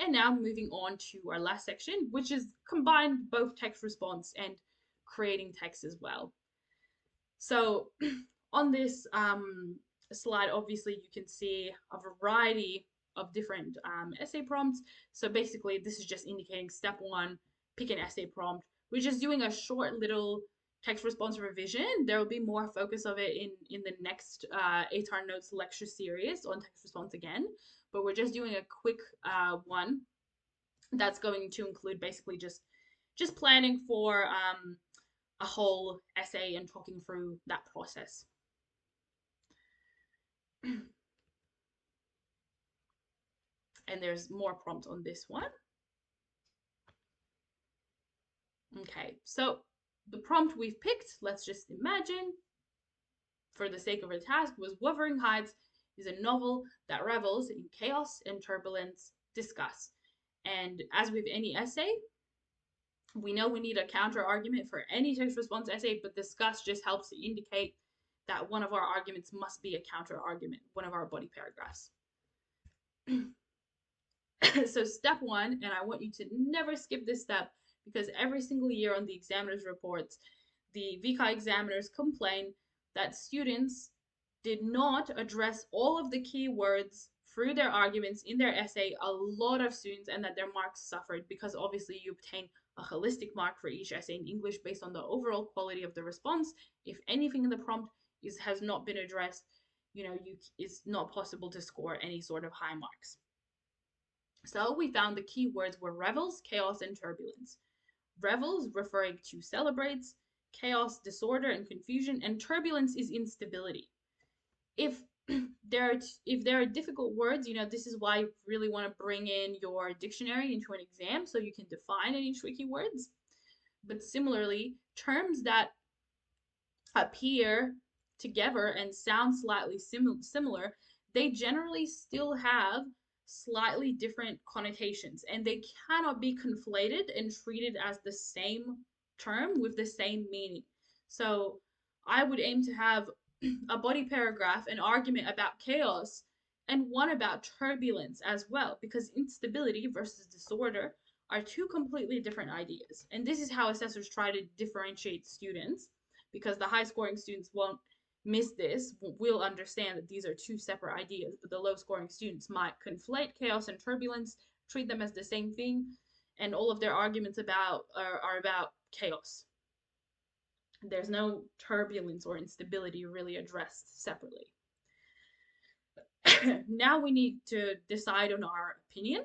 And now moving on to our last section, which is combined both text response and creating text as well. So on this slide, obviously you can see a variety of different essay prompts. So basically this is just indicating step one, pick an essay prompt. We're just doing a short little text response revision. There will be more focus of it in the next ATAR Notes lecture series on text response again, but we're just doing a quick one that's going to include basically just planning for a whole essay and talking through that process. And there's more prompt on this one. Okay, so the prompt we've picked, let's just imagine, for the sake of our task, was Wuthering Heights is a novel that revels in chaos and turbulence. Discuss. And as with any essay, we know we need a counter argument for any text response essay, but discuss just helps to indicate that one of our arguments must be a counter argument, one of our body paragraphs. So step one, and I want you to never skip this step because every single year on the examiner's reports, the VCA examiners complain that students did not address all of the key words through their arguments in their essay, a lot of students, and that their marks suffered because obviously you obtain a holistic mark for each essay in English based on the overall quality of the response. If anything in the prompt has not been addressed, it's not possible to score any sort of high marks. So we found the key words were revels, chaos, and turbulence. Revels referring to celebrates, chaos, disorder, and confusion, and turbulence is instability. If there are difficult words, this is why you really want to bring in your dictionary into an exam so you can define any tricky words. But similarly, terms that appear together and sound slightly similar, they generally still have slightly different connotations, and they cannot be conflated and treated as the same term with the same meaning. So I would aim to have a body paragraph, an argument about chaos, and one about turbulence as well, because instability versus disorder are two completely different ideas. And this is how assessors try to differentiate students, because the high scoring students won't miss this, will understand that these are two separate ideas, but the low scoring students might conflate chaos and turbulence, treat them as the same thing, and all of their arguments are about chaos. There's no turbulence or instability really addressed separately. Now we need to decide on our opinion.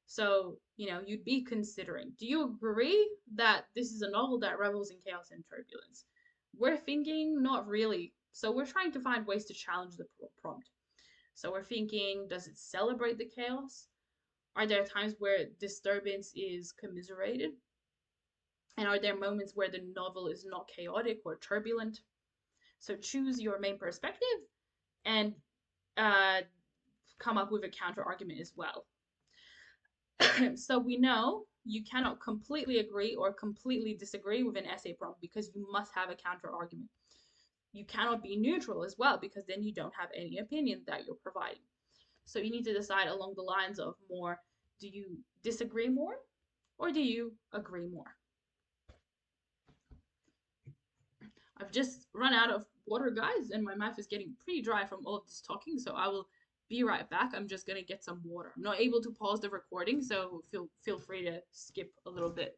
So, you'd be considering, do you agree that this is a novel that revels in chaos and turbulence? We're thinking not really. So we're trying to find ways to challenge the prompt. So we're thinking, does it celebrate the chaos? Are there times where disturbance is commiserated? And are there moments where the novel is not chaotic or turbulent? So choose your main perspective and come up with a counter argument as well. So we know you cannot completely agree or completely disagree with an essay prompt because you must have a counter argument. You cannot be neutral as well because then you don't have any opinion that you're providing. So you need to decide along the lines of more, do you disagree more or do you agree more? I've just run out of water, guys, and my mouth is getting pretty dry from all of this talking, so I will be right back. I'm just gonna get some water. I'm not able to pause the recording, so feel free to skip a little bit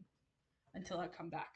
until I come back.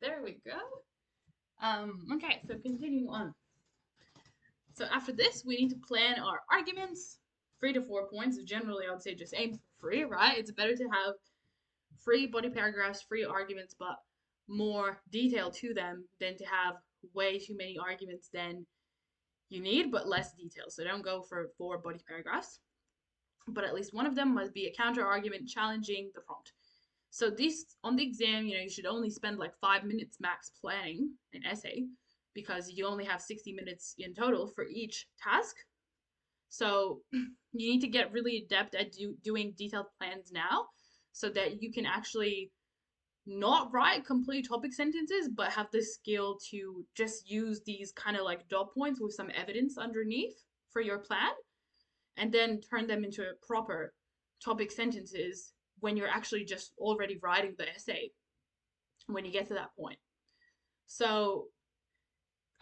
there we go. Okay, so continuing on. So after this, we need to plan our arguments. 3 to 4 points. Generally, I would say just aim for 3, right? It's better to have free body paragraphs, free arguments, but more detail to them than to have way too many arguments than you need, but less detail. So don't go for 4 body paragraphs, but at least one of them must be a counter argument challenging the prompt. So this on the exam, you should only spend like 5 minutes max planning an essay because you only have 60 minutes in total for each task. So you need to get really adept at doing detailed plans now so that you can actually not write complete topic sentences, but have the skill to just use these kind of like dot points with some evidence underneath for your plan and then turn them into proper topic sentences when you're actually just already writing the essay when you get to that point. So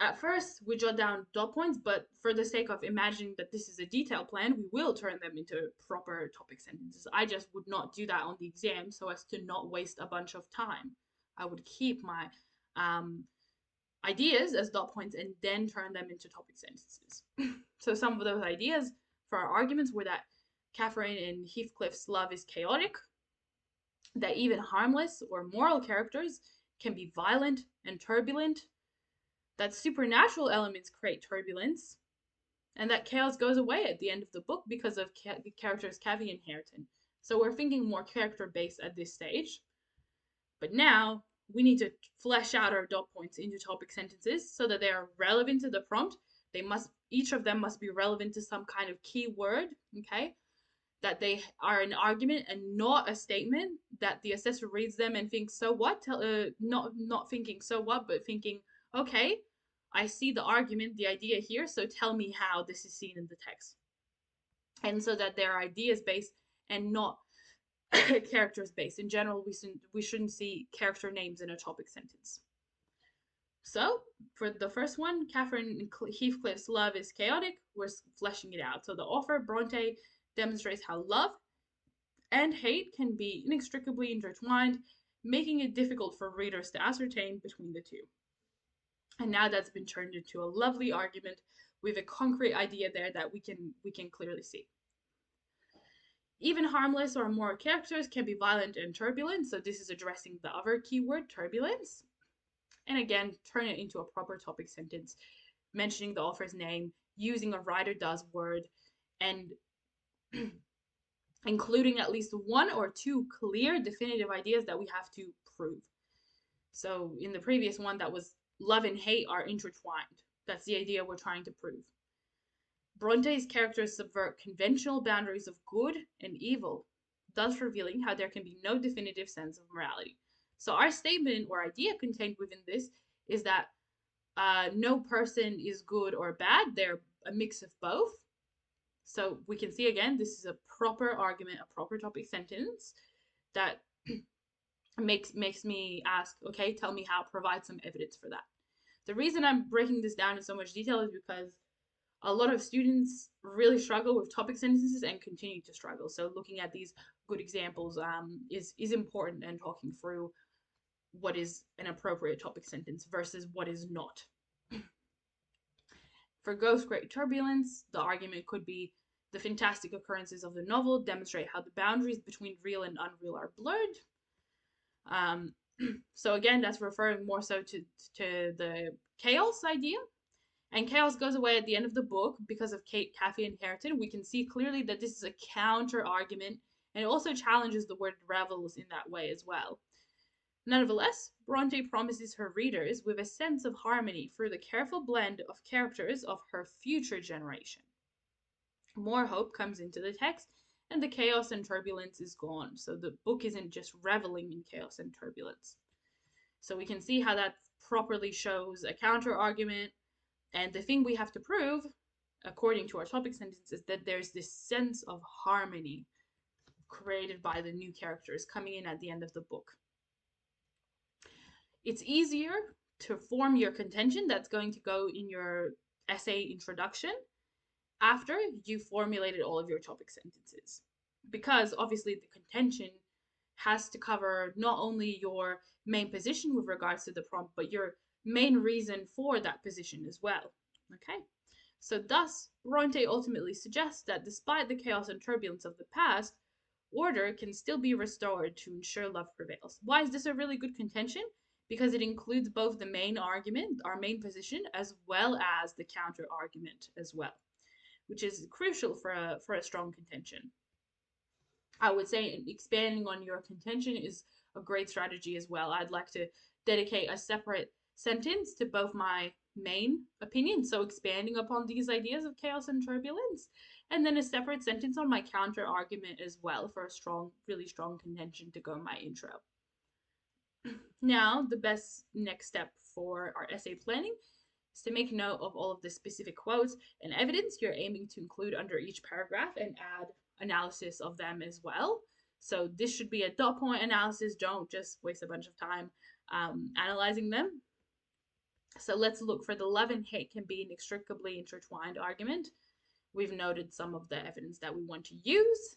at first, we jot down dot points, but for the sake of imagining that this is a detailed plan, we will turn them into proper topic sentences. I just would not do that on the exam so as to not waste a bunch of time. I would keep my ideas as dot points and then turn them into topic sentences. So some of those ideas for our arguments were that Catherine and Heathcliff's love is chaotic, that even harmless or moral characters can be violent and turbulent, that supernatural elements create turbulence, and that chaos goes away at the end of the book because of the characters Cavi and Hareton. So we're thinking more character-based at this stage. But now we need to flesh out our dot points into topic sentences so that they are relevant to the prompt. Each of them must be relevant to some kind of key word, okay? That they are an argument and not a statement that the assessor reads them and thinks, so what? Not thinking, so what, but thinking, okay, I see the argument, the idea here, so tell me how this is seen in the text. And so that they're ideas based and not characters based. In general, we shouldn't see character names in a topic sentence. So for the first one, Catherine and Heathcliff's love is chaotic. We're fleshing it out. So the author, Bronte, demonstrates how love and hate can be inextricably intertwined, making it difficult for readers to ascertain between the two. And now that's been turned into a lovely argument with a concrete idea there that we can clearly see. Even harmless or moral characters can be violent and turbulent, so this is addressing the other keyword, turbulence. And again, turn it into a proper topic sentence, mentioning the author's name, using a writer does word, and including at least 1 or 2 clear, definitive ideas that we have to prove. So in the previous one, that was love and hate are intertwined. That's the idea we're trying to prove. Bronte's characters subvert conventional boundaries of good and evil, thus revealing how there can be no definitive sense of morality. So our statement or idea contained within this is that no person is good or bad. They're a mix of both. So we can see again, this is a proper argument, a proper topic sentence that makes me ask, okay, tell me how, provide some evidence for that. The reason I'm breaking this down in so much detail is because a lot of students really struggle with topic sentences and continue to struggle. So looking at these good examples is important, and talking through what is an appropriate topic sentence versus what is not. For Ghost Great Turbulence, the argument could be the fantastic occurrences of the novel demonstrate how the boundaries between real and unreal are blurred. So again, that's referring more so to the chaos idea. And chaos goes away at the end of the book because of Cathy and Hareton. We can see clearly that this is a counter argument, and it also challenges the word revels in that way as well. Nonetheless, Bronte promises her readers with a sense of harmony through the careful blend of characters of her future generation. More hope comes into the text, and the chaos and turbulence is gone. So the book isn't just reveling in chaos and turbulence. So we can see how that properly shows a counter argument. And the thing we have to prove, according to our topic sentence, is that there's this sense of harmony created by the new characters coming in at the end of the book. It's easier to form your contention that's going to go in your essay introduction after you formulated all of your topic sentences. Because obviously the contention has to cover not only your main position with regards to the prompt, but your main reason for that position as well. Okay? So, thus, Bronte ultimately suggests that despite the chaos and turbulence of the past, order can still be restored to ensure love prevails. Why is this a really good contention? Because it includes both the main argument, our main position, as well as the counter argument as well, which is crucial for a strong contention. I would say expanding on your contention is a great strategy as well. I'd like to dedicate a separate sentence to both my main opinion, so expanding upon these ideas of chaos and turbulence, and then a separate sentence on my counter argument as well for a strong, really strong contention to go in my intro. Now, the best next step for our essay planning is to make note of all of the specific quotes and evidence you're aiming to include under each paragraph and add analysis of them as well. So this should be a dot point analysis. Don't just waste a bunch of time analyzing them. So let's look for the love and hate can be inextricably intertwined argument. We've noted some of the evidence that we want to use.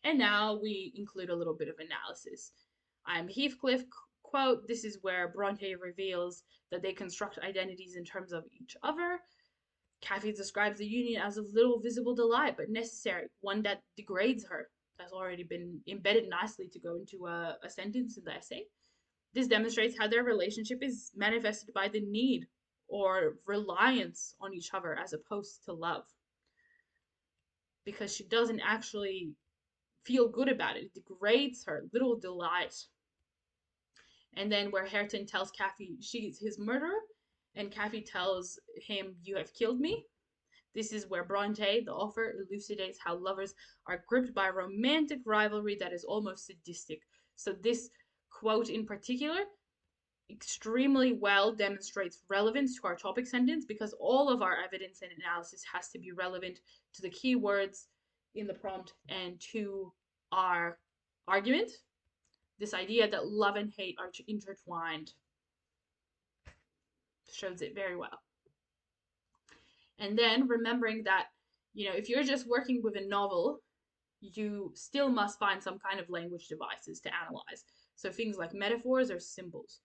And now we include a little bit of analysis. Heathcliff quote, this is where Bronte reveals that they construct identities in terms of each other. Kathy describes the union as of little visible delight, but necessary, one that degrades her. That's already been embedded nicely to go into a sentence in the essay. This demonstrates how their relationship is manifested by the need or reliance on each other as opposed to love. Because she doesn't actually feel good about it. It degrades her, little delight. And then where Hareton tells Kathy she's his murderer, and Kathy tells him, "You have killed me." This is where Bronte, the author, elucidates how lovers are gripped by a romantic rivalry that is almost sadistic. So this quote in particular extremely well demonstrates relevance to our topic sentence because all of our evidence and analysis has to be relevant to the key words in the prompt and to our argument. This idea that love and hate are intertwined shows it very well. And then remembering that, if you're just working with a novel, you still must find some kind of language devices to analyze. So things like metaphors or symbols.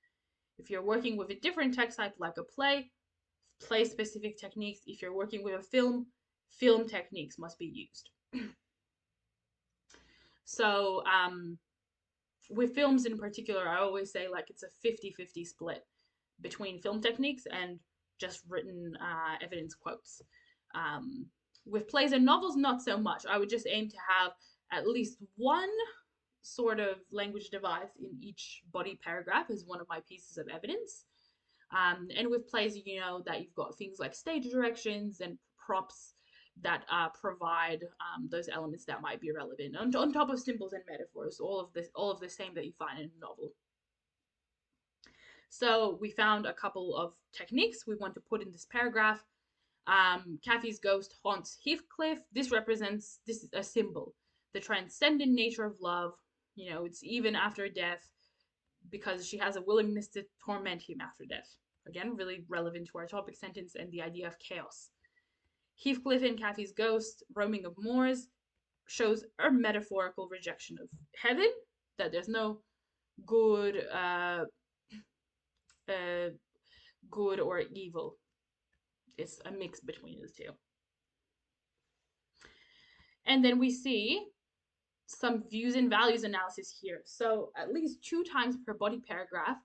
If you're working with a different text type like a play specific techniques. If you're working with a film techniques must be used. So with films in particular, I always say like it's a 50-50 split between film techniques and just written evidence quotes. With plays and novels, not so much. I would just aim to have at least one sort of language device in each body paragraph as one of my pieces of evidence. And with plays, that you've got things like stage directions and props that provide those elements that might be relevant on top of symbols and metaphors, all of the same that you find in a novel. So we found a couple of techniques we want to put in this paragraph. Kathy's ghost haunts Heathcliff. This is a symbol, the transcendent nature of love. It's even after death because she has a willingness to torment him after death. Again, really relevant to our topic sentence and the idea of chaos. Heathcliff and Kathy's ghost roaming of moors shows a metaphorical rejection of heaven, that there's no good good or evil. It's a mix between the two. And then we see some views and values analysis here. So at least 2 times per body paragraph,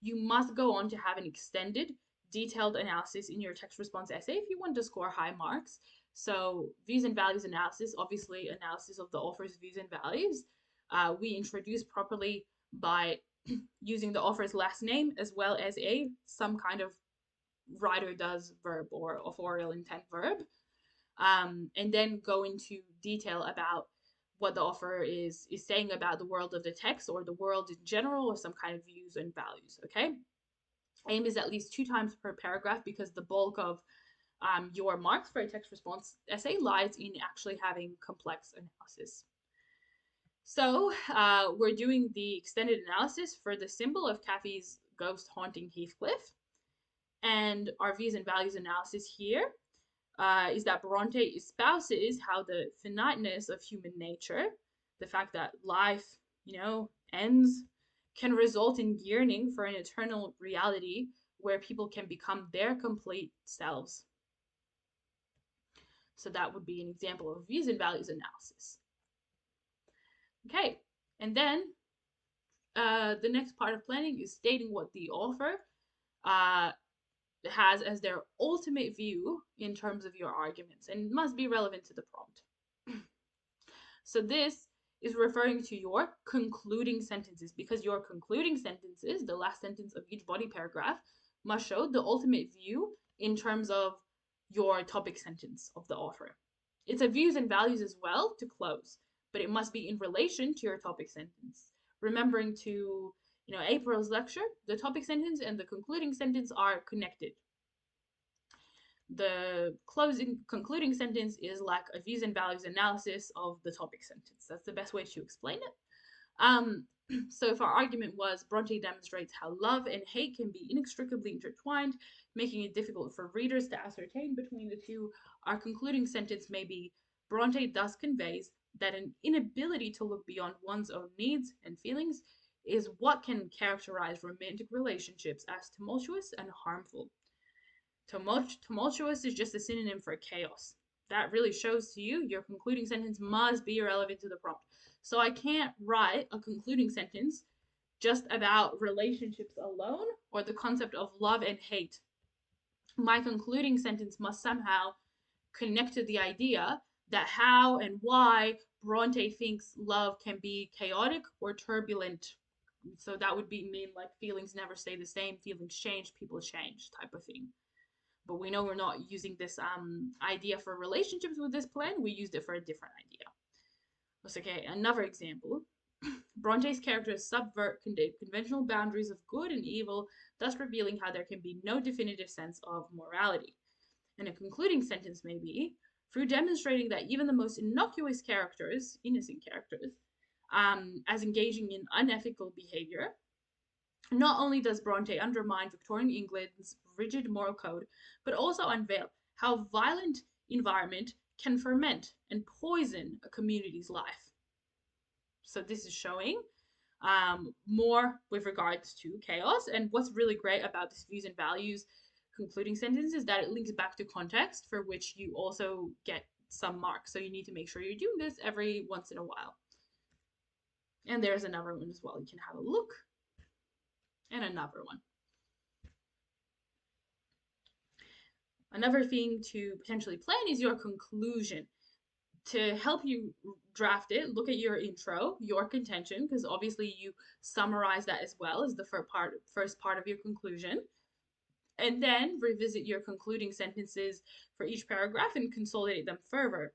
you must go on to have an extended, detailed analysis in your text response essay if you want to score high marks. So views and values analysis, obviously analysis of the author's views and values. We introduce properly by using the author's last name as well as some kind of writer does verb or authorial intent verb. And then go into detail about what the author is saying about the world of the text or the world in general or some kind of views and values, okay? Aim is at least 2 times per paragraph because the bulk of your marks for a text response essay lies in actually having complex analysis. So we're doing the extended analysis for the symbol of Kathy's ghost haunting Heathcliff. And our views and values analysis here is that Bronte espouses how the finiteness of human nature, the fact that life, ends, can result in yearning for an eternal reality where people can become their complete selves. So that would be an example of views and values analysis. Okay, and then the next part of planning is stating what the author uh, has as their ultimate view in terms of your arguments, and must be relevant to the prompt. So this is referring to your concluding sentences, because your concluding sentences, the last sentence of each body paragraph, must show the ultimate view in terms of your topic sentence of the author. It's a views and values as well to close, but it must be in relation to your topic sentence. Remembering to, April's lecture, the topic sentence and the concluding sentence are connected. The concluding sentence is like a views and values analysis of the topic sentence. That's the best way to explain it. So if our argument was Bronte demonstrates how love and hate can be inextricably intertwined, making it difficult for readers to ascertain between the two, our concluding sentence may be Bronte thus conveys that an inability to look beyond one's own needs and feelings is what can characterize romantic relationships as tumultuous and harmful. Tumultuous is just a synonym for chaos. That really shows to you your concluding sentence must be relevant to the prompt. So I can't write a concluding sentence just about relationships alone or the concept of love and hate. My concluding sentence must somehow connect to the idea that how and why Bronte thinks love can be chaotic or turbulent. So that would mean like feelings never stay the same, feelings change, people change type of thing. But we know we're not using this idea for relationships with this plan. We used it for a different idea. Let's okay, another example. Bronte's characters subvert conventional boundaries of good and evil, thus revealing how there can be no definitive sense of morality. And a concluding sentence may be, through demonstrating that even the most innocuous characters, innocent characters, as engaging in unethical behavior, not only does Bronte undermine Victorian England's rigid moral code, but also unveil how violent environment can ferment and poison a community's life. So this is showing more with regards to chaos. And what's really great about this views and values concluding sentence is that it links back to context, for which you also get some marks. So you need to make sure you're doing this every once in a while. And there's another one as well. You can have a look. And another one. Another thing to potentially plan is your conclusion. To help you draft it, look at your intro, your contention, because obviously you summarize that as well as the first part of your conclusion. And then revisit your concluding sentences for each paragraph and consolidate them further.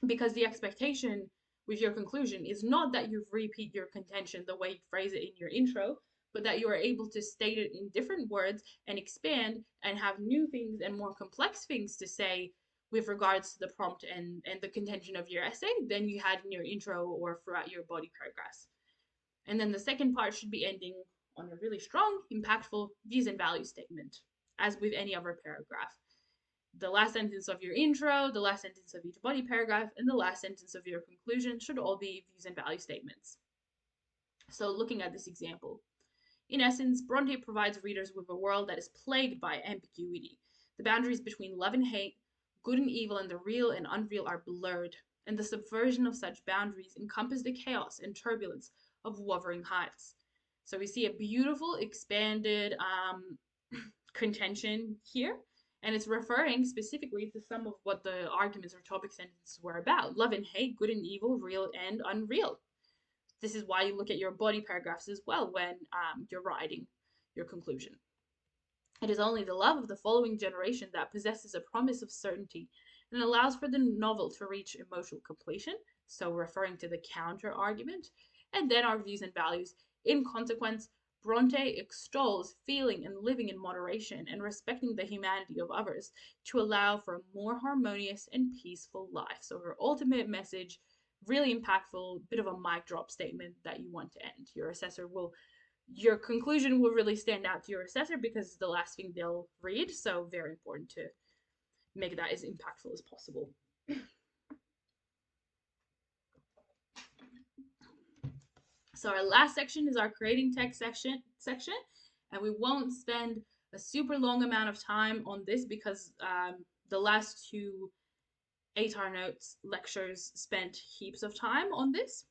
Because the expectation with your conclusion is not that you repeat your contention the way you phrase it in your intro, but that you are able to state it in different words and expand and have new things and more complex things to say with regards to the prompt and the contention of your essay than you had in your intro or throughout your body paragraphs. And then the second part should be ending on a really strong, impactful views and values statement, as with any other paragraph. The last sentence of your intro, the last sentence of each body paragraph, and the last sentence of your conclusion should all be views and value statements. So looking at this example, in essence, Bronte provides readers with a world that is plagued by ambiguity. The boundaries between love and hate, good and evil, and the real and unreal are blurred, and the subversion of such boundaries encompass the chaos and turbulence of Wuthering Heights. So we see a beautiful, expanded contention here, and it's referring specifically to some of what the arguments or topic sentences were about. Love and hate, good and evil, real and unreal. This is why you look at your body paragraphs as well when you're writing your conclusion. It is only the love of the following generation that possesses a promise of certainty and allows for the novel to reach emotional completion, so referring to the counter argument, and then our views and values. In consequence, Bronte extols feeling and living in moderation and respecting the humanity of others to allow for a more harmonious and peaceful life. So her ultimate message, really impactful, bit of a mic drop statement that you want to end. Your conclusion will really stand out to your assessor because it's the last thing they'll read. So very important to make that as impactful as possible. So our last section is our creating text section, and we won't spend a super long amount of time on this because the last two 8R notes lectures spent heaps of time on this.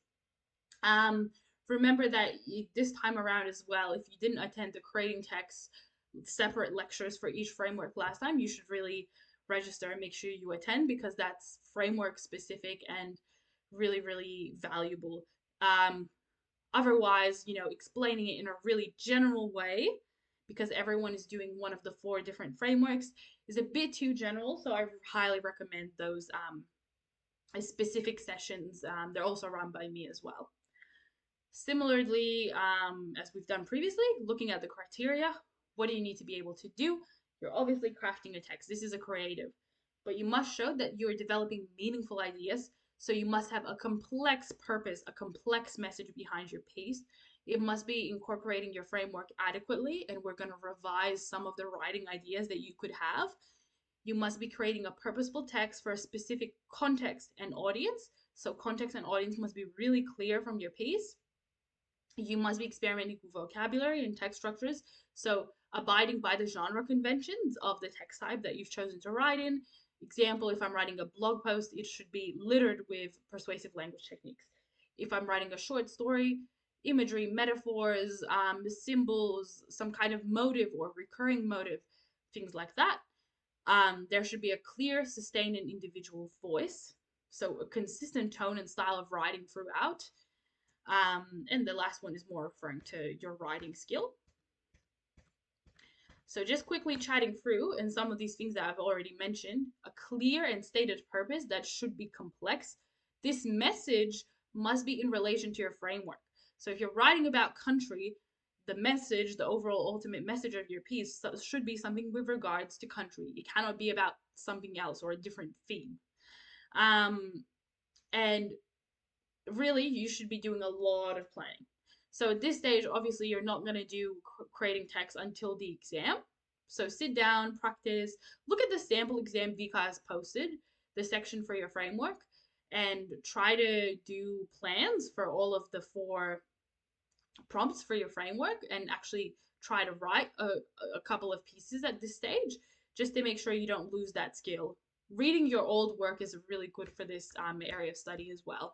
Um, Remember that this time around as well, if you didn't attend the creating text separate lectures for each framework last time, you should really register and make sure you attend because that's framework specific and really, really valuable. Um, Otherwise, explaining it in a really general way, because everyone is doing one of the four different frameworks, is a bit too general. So I highly recommend those specific sessions. They're also run by me as well. Similarly, as we've done previously, looking at the criteria, what do you need to be able to do? You're obviously crafting a text. This is a creative, but you must show that you're developing meaningful ideas. So you must have a complex purpose, a complex message behind your piece. It must be incorporating your framework adequately, and we're going to revise some of the writing ideas that you could have. You must be creating a purposeful text for a specific context and audience. So context and audience must be really clear from your piece. You must be experimenting with vocabulary and text structures, so abiding by the genre conventions of the text type that you've chosen to write in. Example, if I'm writing a blog post, it should be littered with persuasive language techniques. If I'm writing a short story, imagery, metaphors, symbols, some kind of motive or recurring motive, things like that. There should be a clear, sustained, and individual voice, so a consistent tone and style of writing throughout. And the last one is more referring to your writing skill. So just quickly chatting through, and some of these things that I've already mentioned, a clear and stated purpose that should be complex. This message must be in relation to your framework. So if you're writing about country, the message, the overall ultimate message of your piece should be something with regards to country. It cannot be about something else or a different theme. And really, you should be doing a lot of planning. So at this stage, obviously, you're not going to do creating text until the exam. So sit down, practice, look at the sample exam Vika has posted, the section for your framework, and try to do plans for all of the four prompts for your framework and actually try to write a couple of pieces at this stage just to make sure you don't lose that skill. Reading your old work is really good for this area of study as well.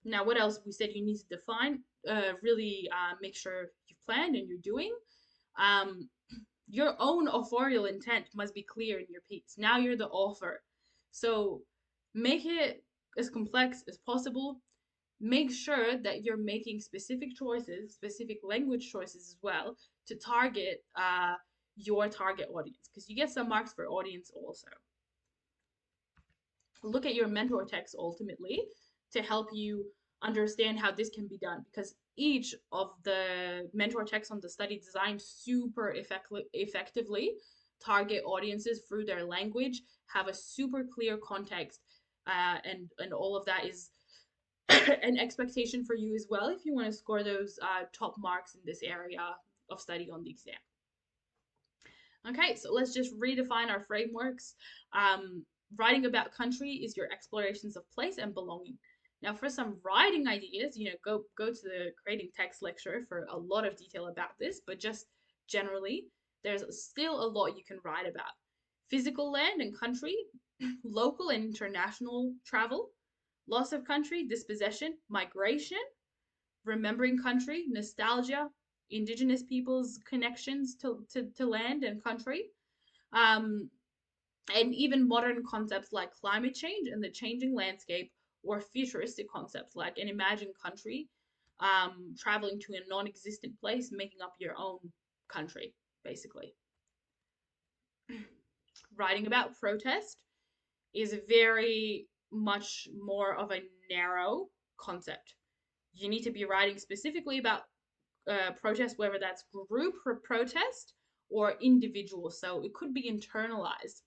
Now, what else? We said you need to define, really make sure you've planned and you're doing. Um, your own authorial intent must be clear in your piece. Now you're the author. So make it as complex as possible. Make sure that you're making specific choices, specific language choices as well, to target your target audience, because you get some marks for audience also. Look at your mentor text ultimately to help you understand how this can be done, because each of the mentor texts on the study design super effectively target audiences through their language, have a super clear context, and all of that is an expectation for you as well if you want to score those top marks in this area of study on the exam. Okay, so let's just redefine our frameworks. Writing about country is your explorations of place and belonging. Now, for some writing ideas, go to the creating text lecture for a lot of detail about this, but just generally, there's still a lot you can write about. Physical land and country, local and international travel, loss of country, dispossession, migration, remembering country, nostalgia, indigenous peoples' connections to land and country, um, and even modern concepts like climate change and the changing landscape, or futuristic concepts like an imagined country, traveling to a non-existent place, making up your own country, basically. Writing about protest is very much more of a narrow concept. You need to be writing specifically about protest, whether that's group protest or individual. So it could be internalized.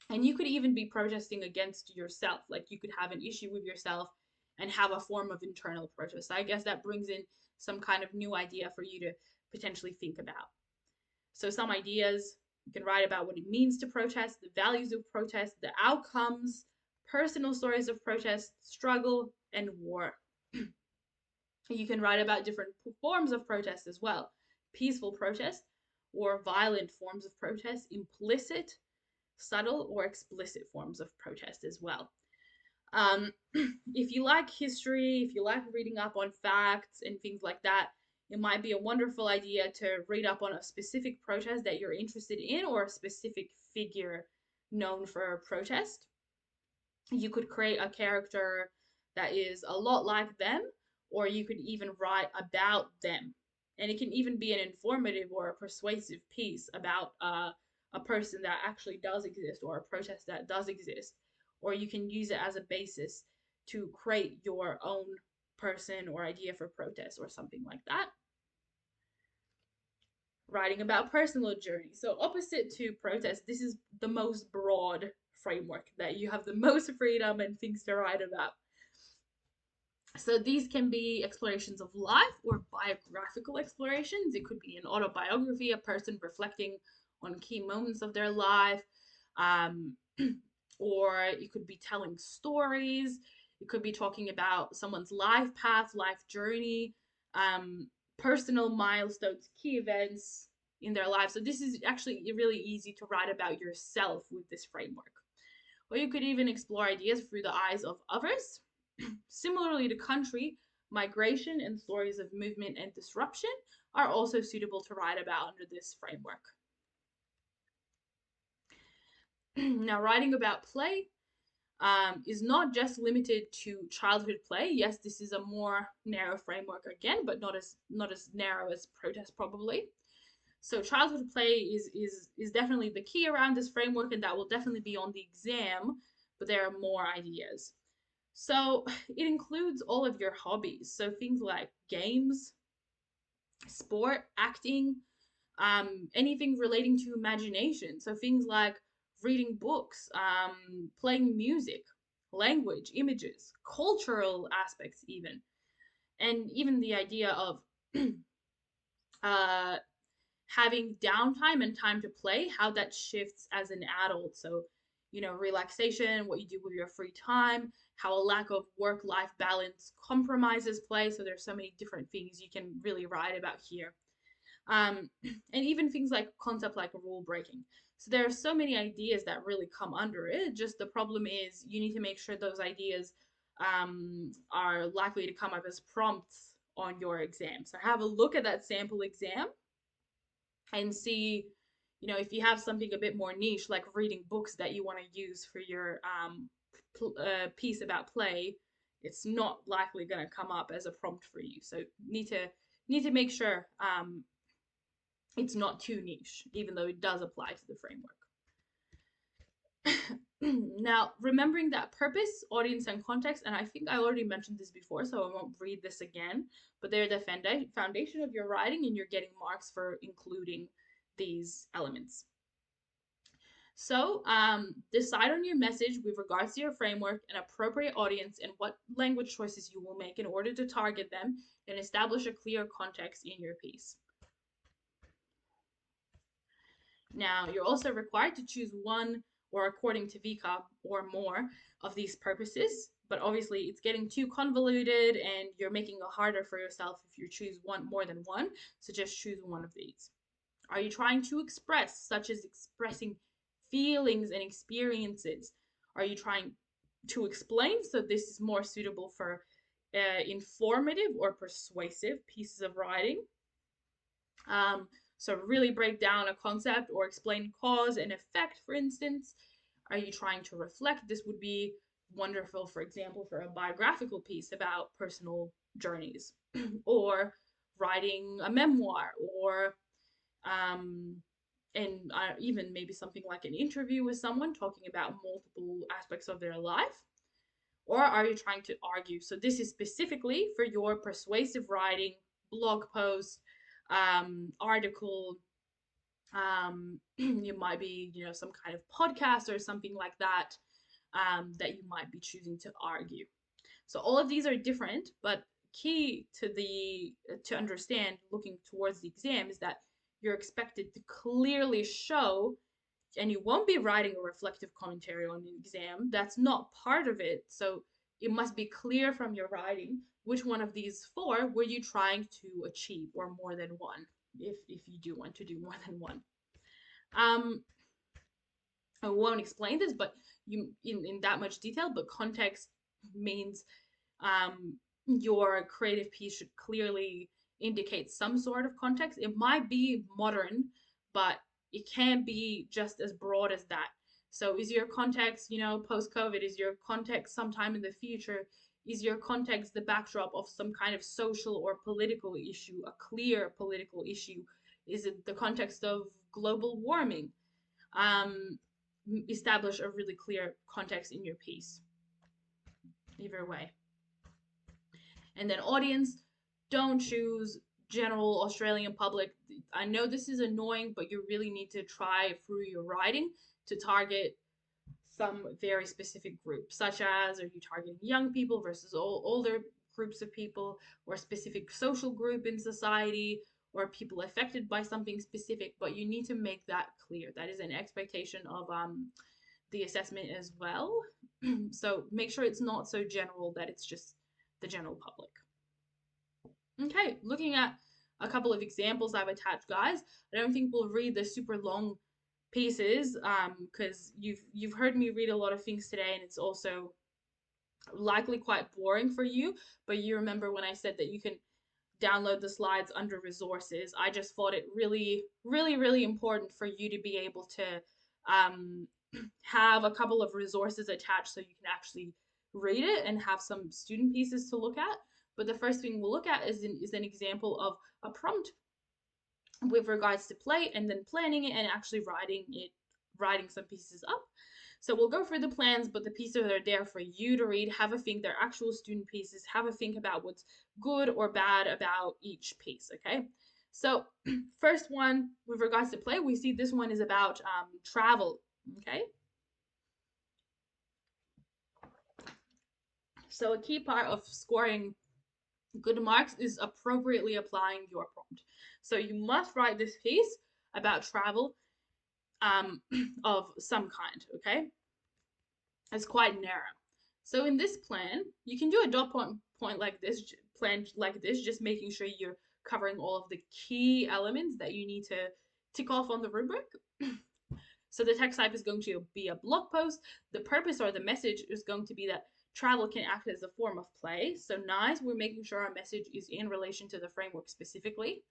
And you could even be protesting against yourself. Like you could have an issue with yourself and have a form of internal protest. I guess that brings in some kind of new idea for you to potentially think about. So some ideas, you can write about what it means to protest, the values of protest, the outcomes, personal stories of protest, struggle, and war. You can write about different forms of protest as well: peaceful protest or violent forms of protest, implicit, subtle, or explicit forms of protest as well. Um, if you like history, if you like reading up on facts and things like that, it might be a wonderful idea to read up on a specific protest that you're interested in or a specific figure known for protest. You could create a character that is a lot like them, or you could even write about them. And it can even be an informative or a persuasive piece about a person that actually does exist or a protest that does exist. Or you can use it as a basis to create your own person or idea for protest or something like that. Writing about personal journey. So, opposite to protest, this is the most broad framework that you have the most freedom and things to write about. So these can be explorations of life or biographical explorations. It could be an autobiography, a person reflecting on key moments of their life, um, or it could be telling stories. It could be talking about someone's life path, life journey, personal milestones, key events in their life. So this is actually really easy to write about yourself with this framework. Or you could even explore ideas through the eyes of others. Similarly to country, migration and stories of movement and disruption are also suitable to write about under this framework. Now, writing about play is not just limited to childhood play. Yes, this is a more narrow framework again, but not as narrow as protest probably. So childhood play is definitely the key around this framework, and that will definitely be on the exam. But there are more ideas. So it includes all of your hobbies. So things like games, sport, acting, anything relating to imagination. So things like reading books, playing music, language, images, cultural aspects, even. And even the idea of uh, having downtime and time to play, how that shifts as an adult. So, relaxation, what you do with your free time, how a lack of work life balance compromises play. So, there's so many different things you can really write about here. And even things like concept like rule breaking. So, there are so many ideas that really come under it. Just the problem is you need to make sure those ideas are likely to come up as prompts on your exam. So, have a look at that sample exam and see, if you have something a bit more niche like reading books that you want to use for your piece about play. It's not likely going to come up as a prompt for you, so need to make sure it's not too niche, even though it does apply to the framework. Now, remembering that purpose, audience, and context, and I think I already mentioned this before, so I won't read this again, but they're the foundation of your writing, and you're getting marks for including these elements. So, decide on your message with regards to your framework, an appropriate audience, and what language choices you will make in order to target them, and establish a clear context in your piece. Now, you're also required to choose one, or according to VCA, or more of these purposes, but obviously it's getting too convoluted and you're making it harder for yourself if you choose one more than one, so just choose one of these. Are you trying to express, such as expressing feelings and experiences? Are you trying to explain? So this is more suitable for informative or persuasive pieces of writing. So really break down a concept or explain cause and effect, for instance. Are you trying to reflect? This would be wonderful, for example, for a biographical piece about personal journeys, or writing a memoir, or and even maybe something like an interview with someone talking about multiple aspects of their life. Or are you trying to argue? So this is specifically for your persuasive writing, blog post, article. You might be, some kind of podcast or something like that, that you might be choosing to argue. So all of these are different, but key to understand looking towards the exam is that you're expected to clearly show, and you won't be writing a reflective commentary on the exam. That's not part of it. So it must be clear from your writing which one of these four were you trying to achieve, or more than one, if you do want to do more than one. Um, I won't explain this, but you in that much detail. But context means your creative piece should clearly indicate some sort of context. It might be modern, but it can't be just as broad as that. So, is your context, post COVID? Is your context sometime in the future? Is your context the backdrop of some kind of social or political issue, a clear political issue? Is it the context of global warming? Um, Establish a really clear context in your piece. Either way. And then audience, don't choose general Australian public. I know this is annoying, but you really need to try through your writing to target some very specific group, such as, are you targeting young people versus older groups of people, or a specific social group in society, or people affected by something specific. But you need to make that clear. That is an expectation of the assessment as well. So make sure it's not so general that it's just the general public. Okay, looking at a couple of examples I've attached, guys. I don't think we'll read the super long pieces because you've heard me read a lot of things today, and it's also likely quite boring for you. But you remember when I said that you can download the slides under resources. I just thought it really, really, really important for you to be able to have a couple of resources attached so you can actually read it and have some student pieces to look at. But the first thing we'll look at is an example of a prompt with regards to play, and then planning it and actually writing some pieces up. So we'll go through the plans, but the pieces are there for you to read. Have a think. They're actual student pieces. Have a think about what's good or bad about each piece, okay? So first one, with regards to play, we see this one is about travel, okay? So a key part of scoring good marks is appropriately applying your prompt. So you must write this piece about travel of some kind, okay? It's quite narrow. So in this plan, you can do a dot point like this, plan like this, just making sure you're covering all of the key elements that you need to tick off on the rubric. So the text type is going to be a blog post. The purpose or the message is going to be that travel can act as a form of play. So nice, we're making sure our message is in relation to the framework specifically,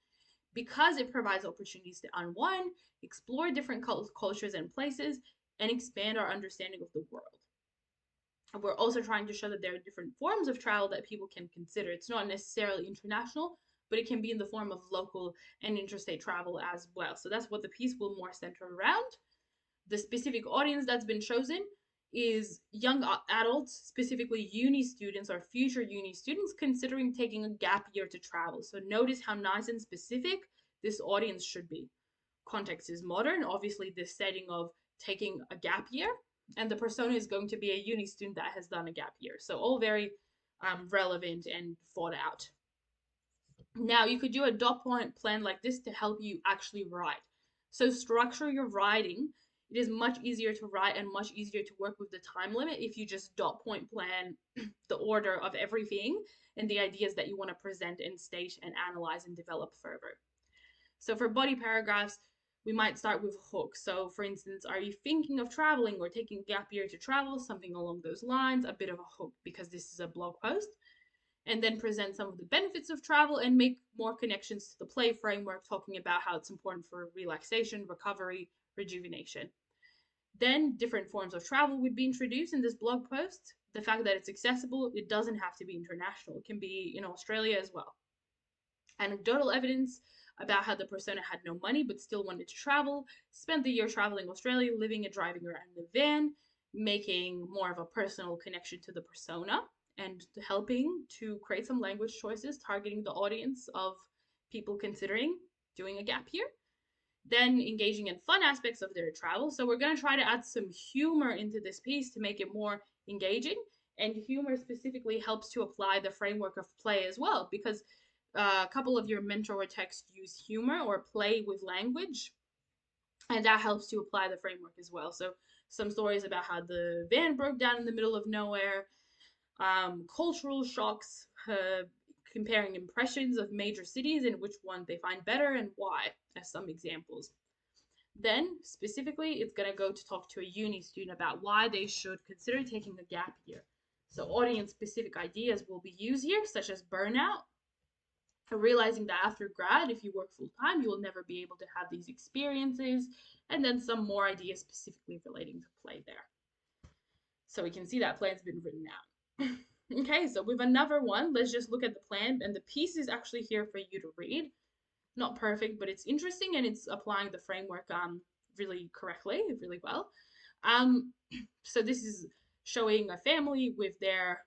because it provides opportunities to unwind, explore different cultures and places, and expand our understanding of the world. We're also trying to show that there are different forms of travel that people can consider. It's not necessarily international, but it can be in the form of local and interstate travel as well. So that's what the piece will more center around. The specific audience that's been chosen is young adults, specifically uni students or future uni students considering taking a gap year to travel. So notice how nice and specific this audience should be. Context is modern, obviously this setting of taking a gap year, and the persona is going to be a uni student that has done a gap year. So all very relevant and thought out. Now you could do a dot point plan like this to help you actually write. So structure your writing. It is much easier to write and much easier to work with the time limit if you just dot point plan the order of everything and the ideas that you want to present and state and analyze and develop further. So for body paragraphs, we might start with hooks. So for instance, are you thinking of traveling or taking a gap year to travel? Something along those lines, a bit of a hook because this is a blog post. And then present some of the benefits of travel and make more connections to the play framework, talking about how it's important for relaxation, recovery, rejuvenation. Then different forms of travel would be introduced in this blog post. The fact that it's accessible, it doesn't have to be international. It can be in Australia as well. Anecdotal evidence about how the persona had no money but still wanted to travel, spent the year traveling Australia, living and driving around in a van, making more of a personal connection to the persona, and helping to create some language choices targeting the audience of people considering doing a gap year. Then engaging in fun aspects of their travel. So we're going to try to add some humor into this piece to make it more engaging. And humor specifically helps to apply the framework of play as well, because a couple of your mentor texts use humor or play with language, and that helps to apply the framework as well. So some stories about how the van broke down in the middle of nowhere, cultural shocks, comparing impressions of major cities and which one they find better and why, as some examples. Then, specifically, it's going to go to talk to a uni student about why they should consider taking a gap year. So, audience specific ideas will be used here, such as burnout, realizing that after grad, if you work full time, you will never be able to have these experiences, and then some more ideas specifically relating to play there. So, we can see that plan's been written out. Okay, so with another one, let's just look at the plan, and the piece is actually here for you to read. Not perfect, but it's interesting and it's applying the framework really correctly, really well. Um, so this is showing a family with their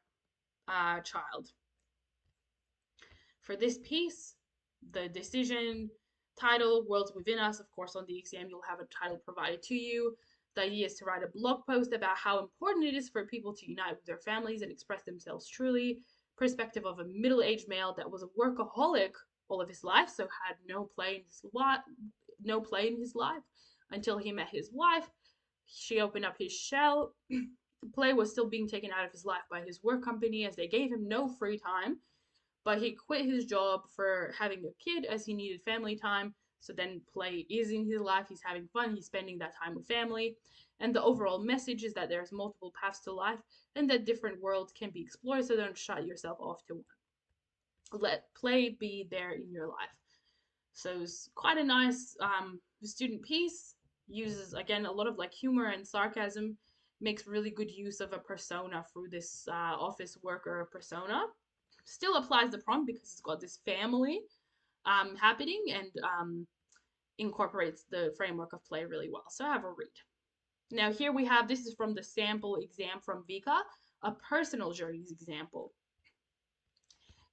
child. For this piece, the decision title, Worlds Within Us, of course, on the exam, you'll have a title provided to you. The idea is to write a blog post about how important it is for people to unite with their families and express themselves truly. Perspective of a middle-aged male that was a workaholic all of his life, so had no play in his life until he met his wife. She opened up his shell. Play was still being taken out of his life by his work company as they gave him no free time, but he quit his job for having a kid as he needed family time. So then play is in his life, he's having fun, he's spending that time with family. And the overall message is that there's multiple paths to life and that different worlds can be explored, so don't shut yourself off to one. Let play be there in your life. So it's quite a nice student piece. Uses again a lot of like humor and sarcasm. Makes really good use of a persona through this office worker persona. Still applies the prompt because it's got this family happening and incorporates the framework of play really well. So have a read. Now here we have, this is from the sample exam from Vika, a personal journeys example.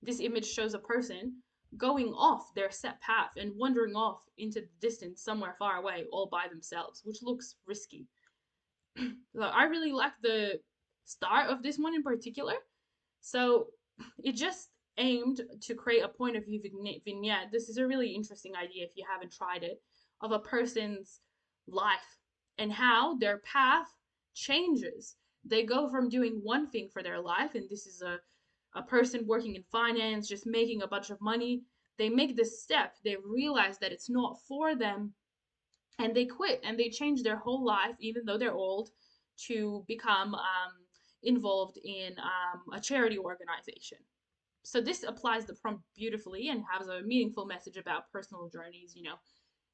This image shows a person going off their set path and wandering off into the distance somewhere far away all by themselves, which looks risky. So I really like the start of this one in particular. So it just aimed to create a point of view vignette. This is a really interesting idea if you haven't tried it, of a person's life and how their path changes. They go from doing one thing for their life, and this is a person working in finance, just making a bunch of money. They make this step, they realize that it's not for them, and they quit and they change their whole life, even though they're old, to become involved in a charity organization. So this applies the prompt beautifully and has a meaningful message about personal journeys. You know,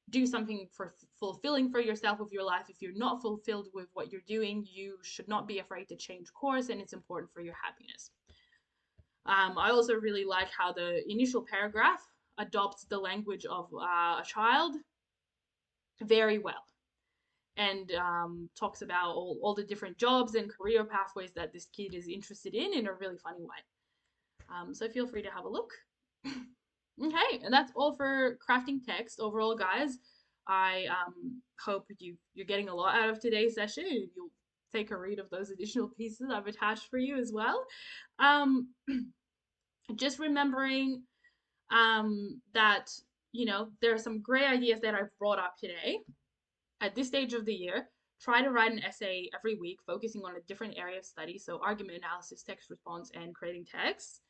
do something for fulfilling for yourself with your life. If you're not fulfilled with what you're doing, you should not be afraid to change course, and it's important for your happiness. I also really like how the initial paragraph adopts the language of a child very well, and talks about all the different jobs and career pathways that this kid is interested in a really funny way. So feel free to have a look. Okay, and that's all for crafting text overall, guys. I hope you're getting a lot out of today's session, and you'll take a read of those additional pieces I've attached for you as well. Just remembering that, you know, there are some great ideas that I've brought up today. At this stage of the year, try to write an essay every week focusing on a different area of study, so argument analysis, text response, and creating text.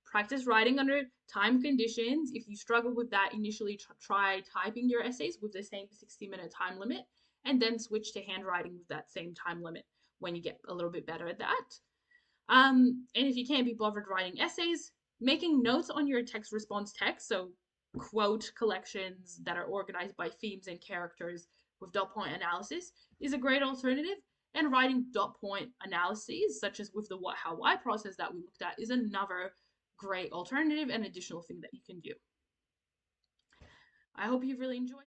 Practice writing under time conditions. If you struggle with that, initially try typing your essays with the same 60-minute time limit, and then switch to handwriting with that same time limit when you get a little bit better at that. And if you can't be bothered writing essays, making notes on your text response text, so quote collections that are organized by themes and characters with dot point analysis, is a great alternative. And writing dot point analyses, such as with the what, how, why process that we looked at, is another great alternative and additional thing that you can do. I hope you've really enjoyed